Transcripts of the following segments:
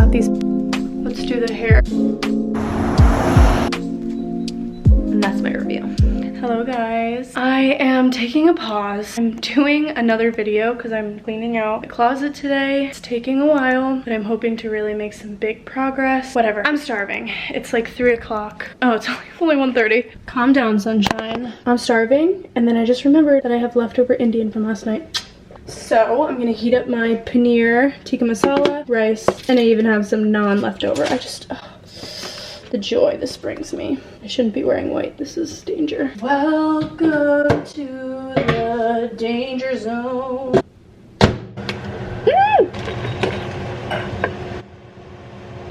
got these. Let's do the hair. And that's my review. Hello guys. I am taking a pause. I'm doing another video because I'm cleaning out the closet today. It's taking a while, but I'm hoping to really make some big progress. Whatever. I'm starving. It's like 3 o'clock. Oh, it's only 1:30. Calm down, sunshine. I'm starving, and then I just remembered that I have leftover Indian from last night. So I'm gonna heat up my paneer, tikka masala, rice, and I even have some naan left over. The joy this brings me. I shouldn't be wearing white. This is danger. Welcome to the danger zone.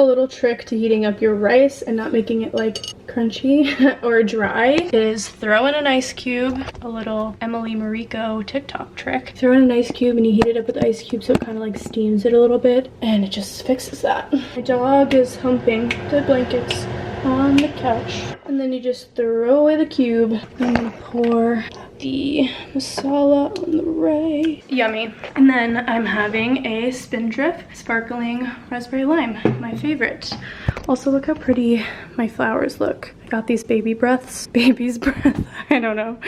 A little trick to heating up your rice and not making it like crunchy or dry is throw in an ice cube. A little Emily Mariko TikTok trick. Throw in an ice cube and you heat it up with the ice cube so it kind of like steams it a little bit, and it just fixes that. My dog is humping the blankets on the couch, and then you just throw away the cube. I'm gonna pour the masala on the rice. Yummy. And then I'm having a Spindrift sparkling raspberry lime, my favorite. Also, look how pretty my flowers look. I got these baby's breath, I don't know,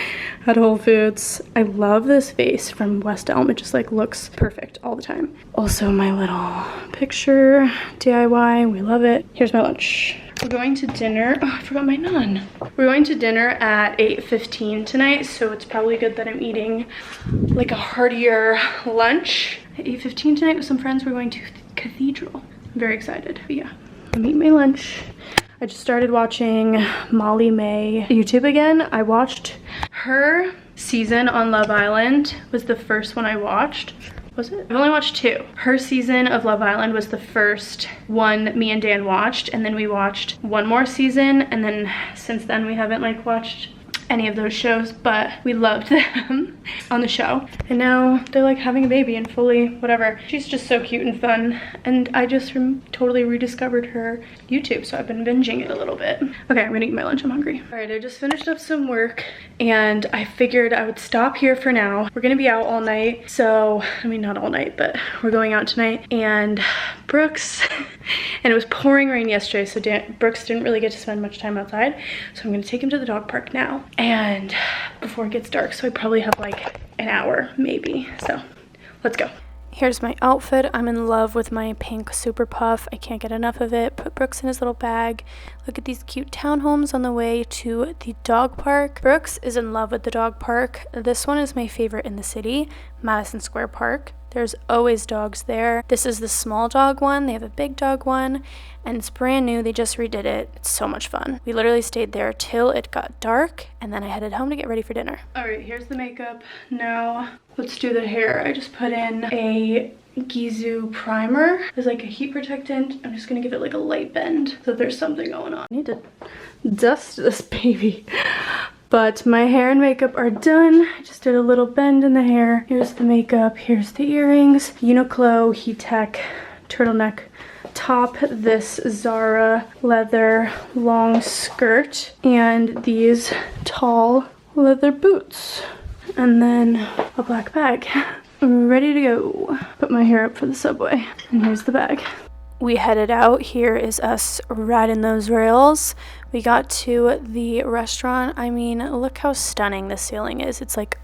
at Whole Foods. I love this vase from West Elm. It just like looks perfect all the time. Also, my little picture DIY, we love it. Here's my lunch. We're going to dinner. Oh, I forgot my naan. We're going to dinner at 8:15 tonight, so it's probably good that I'm eating like a heartier lunch at 8:15 tonight with some friends. We're going to Cathedral. I'm very excited. But yeah, I'm eating my lunch. I just started watching Molly May YouTube again. I watched her season on Love Island, was the first one I watched. Was it? I've only watched 2. Her season of Love Island was the first one me and Dan watched, and then we watched one more season, and then since then we haven't like watched any of those shows, but we loved them on the show. And now they're like having a baby and fully whatever. She's just so cute and fun, and I just totally rediscovered her YouTube, so I've been binging it a little bit. Okay, I'm gonna eat my lunch, I'm hungry. All right, I just finished up some work and I figured I would stop here for now. We're gonna be out all night, so, I mean not all night, but we're going out tonight. And Brooks, and it was pouring rain yesterday, so Brooks didn't really get to spend much time outside, so I'm gonna take him to the dog park now, and before it gets dark, so I probably have like an hour maybe, so let's go. Here's my outfit. I'm in love with my pink super puff. I can't get enough of it. Put Brooks in his little bag. Look at these cute townhomes on the way to the dog park. Brooks is in love with the dog park. This one is my favorite in the city, Madison Square Park. There's always dogs there. This is the small dog one. They have a big dog one, and it's brand new. They just redid it. It's so much fun. We literally stayed there till it got dark, and then I headed home to get ready for dinner. All right, here's the makeup. Now let's do the hair. I just put in a Gizu primer. It's like a heat protectant. I'm just gonna give it like a light bend so there's something going on. I need to dust this baby. But my hair and makeup are done. I just did a little bend in the hair. Here's the makeup, here's the earrings. Uniqlo Heat Tech turtleneck top, this Zara leather long skirt, and these tall leather boots. And then a black bag. I'm ready to go. Put my hair up for the subway. And here's the bag. We headed out. Here is us riding those rails. We got to the restaurant. I mean, look how stunning the ceiling is. It's like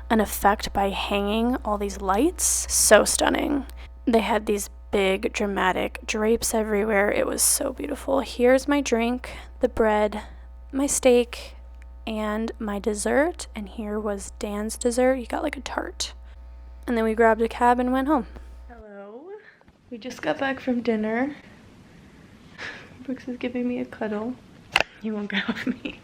an effect by hanging all these lights. So stunning. They had these big dramatic drapes everywhere. It was so beautiful. Here's my drink, the bread, my steak, and my dessert. And here was Dan's dessert. He got like a tart. And then we grabbed a cab and went home. We just got back from dinner. Brooks is giving me a cuddle. He won't get off me.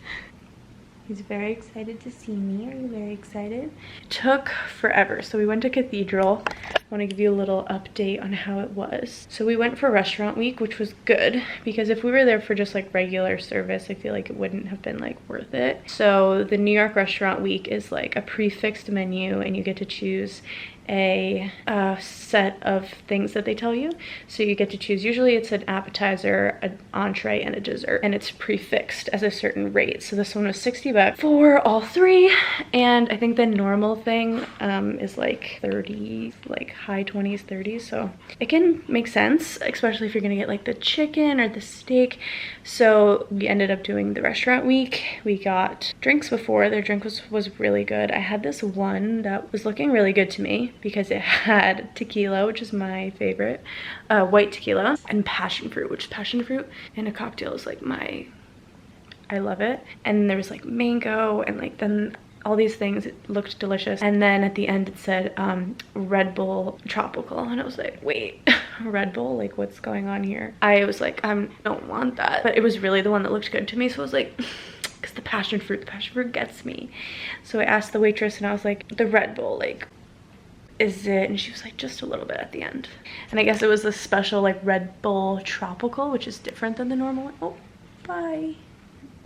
He's very excited to see me. Are you very excited? It took forever. So we went to Cathedral. I want to give you a little update on how it was. So we went for restaurant week, which was good because if we were there for just like regular service, I feel like it wouldn't have been like worth it. So the New York restaurant week is like a prefixed menu and you get to choose a set of things that they tell you. So you get to choose, usually it's an appetizer, an entree, and a dessert, and it's prefixed as a certain rate. So this one was 60 bucks for all three, and I think the normal thing is like 30, like high 20s, 30s. So it can make sense, especially if you're gonna get like the chicken or the steak. So we ended up doing the restaurant week. We got drinks before. Their drink was really good. I had this one that was looking really good to me because it had tequila, which is my favorite, white tequila, and passion fruit, which passion fruit in a cocktail is like I love it. And there was like mango and like then all these things. It looked delicious. And then at the end it said Red Bull tropical, and I was like, wait, Red Bull, like what's going on here? I was like, I don't want that, but it was really the one that looked good to me. So I was like, because the passion fruit gets me. So I asked the waitress and I was like, the Red Bull, like, is it? And she was like, just a little bit at the end. And I guess it was a special like Red Bull tropical, which is different than the normal one. Oh, bye.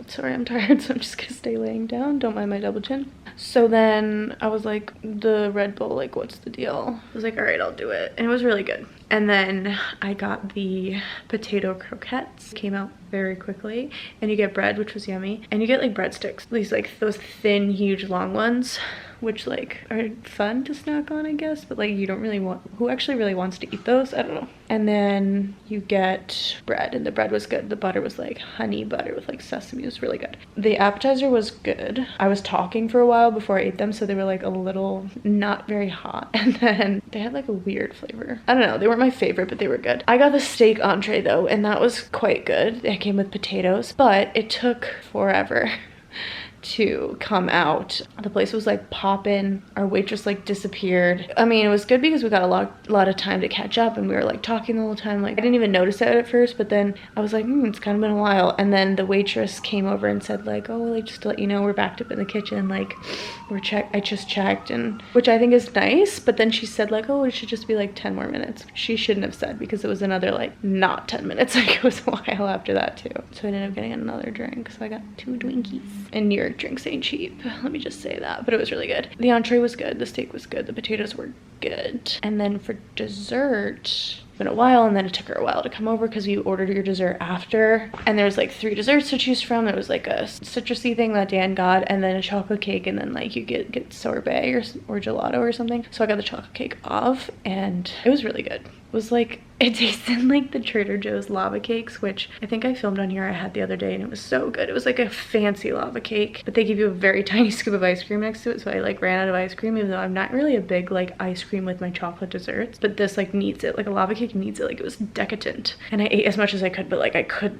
Sorry, I'm tired, so I'm just gonna stay laying down. Don't mind my double chin. So then I was like, the Red Bull, like what's the deal? I was like, all right, I'll do it. And it was really good. And then I got the potato croquettes. Came out very quickly. And you get bread, which was yummy. And you get like breadsticks. These like those thin, huge, long ones, which like are fun to snack on, I guess. But like you don't really want, who actually really wants to eat those? I don't know. And then you get bread, and the bread was good. The butter was like honey butter with like sesame. It was really good. The appetizer was good. I was talking for a while before I ate them, so they were like a little not very hot. And then they had like a weird flavor. I don't know, they weren't my favorite, but they were good. I got the steak entree though, and that was quite good. It came with potatoes, but it took forever to come out. The place was like poppin'. Our waitress like disappeared. I mean, it was good because we got a lot of time to catch up, and we were like talking the whole time. Like I didn't even notice it at first, but then I was like, it's kind of been a while. And then the waitress came over and said like, oh, like just to let you know, we're backed up in the kitchen, like I just checked, and which I think is nice. But then she said like, oh, it should just be like 10 more minutes. She shouldn't have said, because it was another like not 10 minutes. Like it was a while after that too. So I ended up getting another drink. So I got 2 Twinkies. In New York, drinks ain't cheap, let me just say that. But it was really good. The entree was good, the steak was good, the potatoes were good. And then for dessert, it's been a while, and then it took her a while to come over because you ordered your dessert after, and there was like 3 desserts to choose from. There was like a citrusy thing that Dan got, and then a chocolate cake, and then like you get sorbet or gelato or something. So I got the chocolate cake off, and it was really good. It was like, it tasted like the Trader Joe's lava cakes, which I think I filmed on here. I had the other day, and it was so good. It was like a fancy lava cake, but they give you a very tiny scoop of ice cream next to it. So I like ran out of ice cream, even though I'm not really a big like ice cream with my chocolate desserts, but this like needs it. Like a lava cake needs it. Like it was decadent. And I ate as much as I could, but like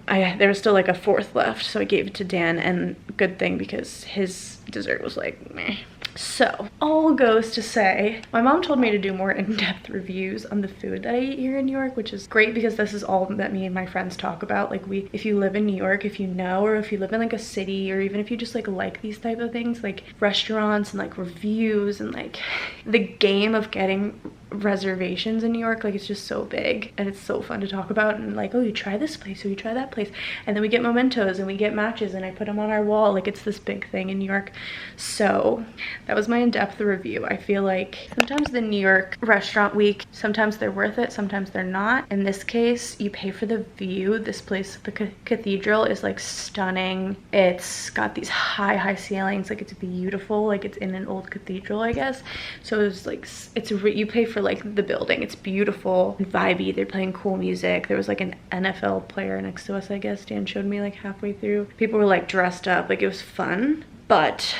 there was still like a 4th left. So I gave it to Dan, and good thing because his dessert was like meh. So all goes to say, my mom told me to do more in-depth reviews on the food that I eat here in New York, which is great because this is all that me and my friends talk about. Like if you live in New York, if you know, or if you live in like a city, or even if you just like these type of things, like restaurants and like reviews and like the game of getting reservations in New York, like it's just so big, and it's so fun to talk about. And like, oh, you try this place, or you try that place, and then we get mementos and we get matches, and I put them on our wall. Like it's this big thing in New York. So that was my in-depth review. I feel like sometimes the New York restaurant week, sometimes they're worth it, sometimes they're not. In this case, you pay for the view. This place, the cathedral, is like stunning. It's got these high ceilings. Like it's beautiful. Like it's in an old cathedral, I guess. So it's like you pay for like the building. It's beautiful and vibey. They're playing cool music. There was like an NFL player next to us, I guess. Dan showed me like halfway through. People were like dressed up. Like it was fun, but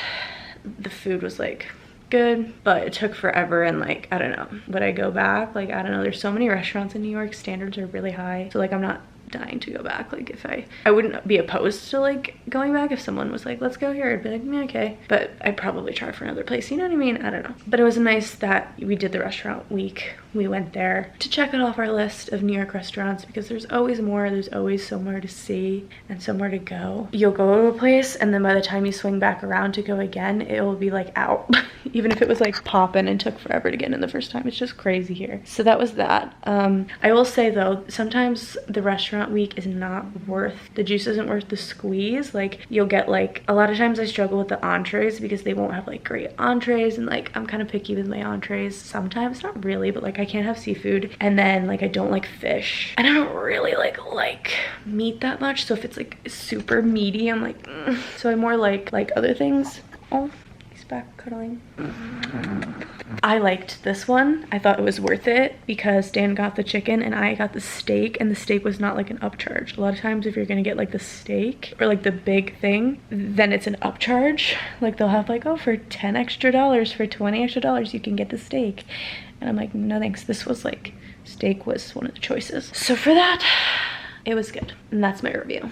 the food was like good, but it took forever. And like, I don't know, would I go back? Like, I don't know, there's so many restaurants in New York. Standards are really high, so like I'm not dying to go back. Like if I wouldn't be opposed to like going back if someone was like, let's go here. I'd be like, yeah, okay, but I'd probably try for another place, you know what I mean? I don't know. But it was nice that we did the restaurant week. We went there to check it off our list of New York restaurants, because there's always more. There's always somewhere to see and somewhere to go. You'll go to a place, and then by the time you swing back around to go again, it will be like out. Even if it was like popping and took forever to get in the first time. It's just crazy here. So that was that. I will say though, sometimes the restaurant that week is not worth, the juice isn't worth the squeeze. Like you'll get like, a lot of times I struggle with the entrees because they won't have like great entrees, and like I'm kind of picky with my entrees sometimes, not really, but like I can't have seafood, and then like I don't like fish, and I don't really like meat that much, so if it's like super meaty, I'm like so I more like other things. Oh, he's back cuddling. I liked this one. I thought it was worth it because Dan got the chicken and I got the steak, and the steak was not like an upcharge. A lot of times if you're gonna get like the steak or like the big thing, then it's an upcharge. Like they'll have like, oh, for $10 extra, for $20 extra, you can get the steak. And I'm like, no thanks. This was like, steak was one of the choices. So for that, it was good. And that's my review.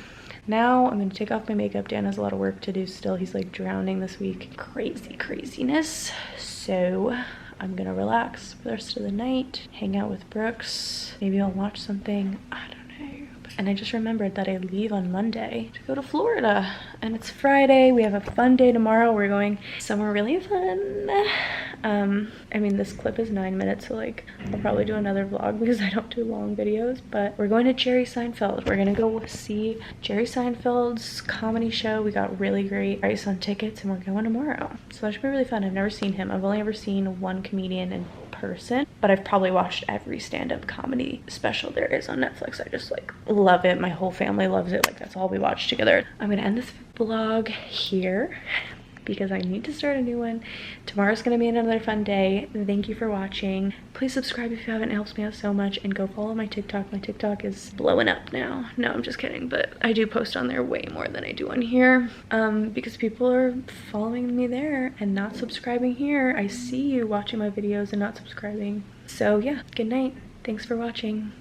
Now I'm gonna take off my makeup. Dan has a lot of work to do still. He's like drowning this week. Craziness. So I'm gonna relax for the rest of the night, hang out with Brooks. Maybe I'll watch something, I don't know. And I just remembered that I leave on Monday to go to Florida, and it's Friday. We have a fun day tomorrow. We're going somewhere really fun. I mean, this clip is 9 minutes, so like I'll probably do another vlog because I don't do long videos, but we're going to Jerry Seinfeld. We're gonna go see Jerry Seinfeld's comedy show. We got really great price on tickets, and we're going tomorrow, so that should be really fun. I've never seen him. I've only ever seen one comedian in person, but I've probably watched every stand-up comedy special there is on Netflix. I just like love it. My whole family loves it. Like that's all we watch together. I'm gonna end this vlog here because I need to start a new one. Tomorrow's gonna be another fun day. Thank you for watching. Please subscribe if you haven't. It helps me out so much, and go follow my TikTok. My TikTok is blowing up now. No, I'm just kidding, but I do post on there way more than I do on here because people are following me there and not subscribing here. I see you watching my videos and not subscribing. So yeah, good night. Thanks for watching.